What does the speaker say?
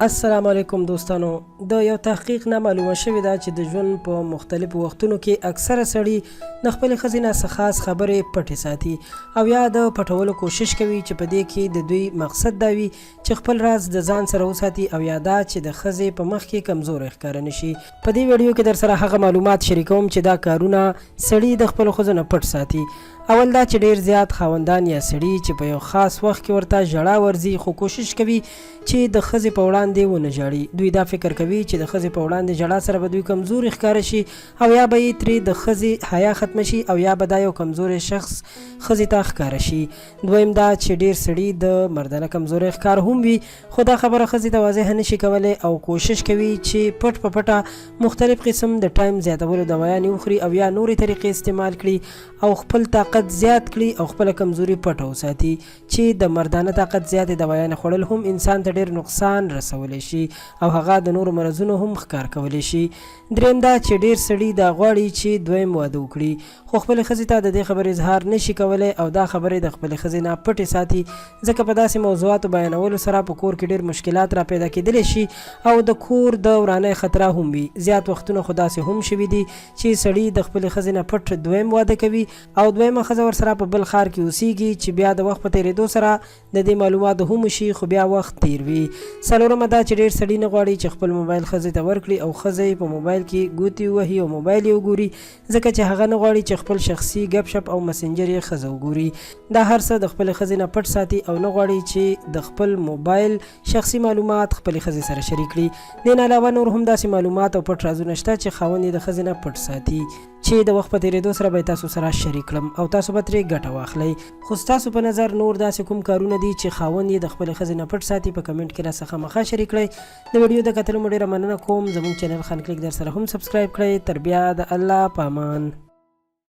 السلام علیکم دوستانو. د یو تحقیق نه معلومه شوې ده چې د ژوند په مختلفو وختونو کې اکثره سړي د خپلې ښځې نه څه خاص خبرې پټې ساتي او یا د پټولو کوشش کوي چې په دې کې د دوی مقصد دا وي چې خپل راز د ځان سره وساتي او یا دا چې د ښځې په مخ کې کمزوری ښکاره نه شي. په دې ویډیو کې در سره هغه معلومات شریکوم چې دا کارونه سړي د خپلو ښځو نه پټ ساتي. اول دا چې ډیر زیات خاوندان یا سړي چې په یو خاص وخت کې ورته ژړا ورځي خو کوشش کوي چې د ښځې په وړاندې ونه ژاړي. دوی دا فکر کوي چې د ښځې په وړاندې ژړا سره به دوی کمزوري ښکاره شي او یا به یې ترې د ښځې حیا ختمه شي او یا به دا یو کمزوری شخص ښځې ته ښکاره شي. دویم دا چې ډیر سړي د مردانه کمزوری ښکار هم وي خو دا خبره ښځې ته واضح نه شي کولی او کوشش کوي چې پټ په پټه مختلف قسم د ټایم زیاتولو دوایانې وخوري او یا نورې طریقې استعمال کړي او خپل طاقت زیات کړي او خپل کمزوري پټه وساتي چې د مردانه طاقت زیاتې دوایانې خوړل هم انسان ته ډیر نقصان رسولی شي او هغه د نورو مرضونو هم ښکار کولی شي. دریم دا چې ډیر سړي دا غواړي چې دویم واده وکړي خو خپلې ښځې ته د دې خبرې اظهار نشي کولی او دا خبرې د خپلې ښځې نه پټې ساتي ځکه په داسې موضوعاتو بیانولو سره په کور کې ډیر مشکلات را پیدا کېدلی شي او د کور د ورانۍ خطره هم وي. زیات وختونه خو داسې هم شوي دي چې سړي د خپلې ښځې نه پټ دویم واده کوي او دویمه ښځه ورسره په بل ښار کې اوسیږي چې بیا د وخت په تېرېدو سره د دې معلومات هم شي خو بیا وخت تیر وي. څلورمه دا چې ډېر سړي نه غواړي چې خپل موبایل ښځې ته ورکړي او ښځه یې په موبایل کې ګوتې ووهي او موبایل یې وګوري ځکه چې هغه نه غواړي چې خپل شخصي ګپ شپ او مسنجر یې ښځه وګوري. دا هر څه د خپلې ښځې نه پټ ساتي او نه غواړي چې د خپل موبایل شخصي معلومات خپلې ښځې سره شریک کړي. دې نه علاوه نور هم داسې معلومات او پټ رازونه شته چې خاوند یې د ښځې نه پټ ساتي چې د وخت په تېرېدو سره به تاسو سره شریک کړم او تاسو به ترې ګټه واخلئ. خو ستاسو په نظر نور داسې کوم کارونه دي چې خاوند یې د خپلې ښځې نه پټ ساتي په کمنټ کې راڅخه خامخا شریک کړئ. د ویډیو د کتلو مو ډېره مننه کوم. زموږ چینل خان کلیک در سره هم سبسکرایب کړئ. تر بیا د الله په امان.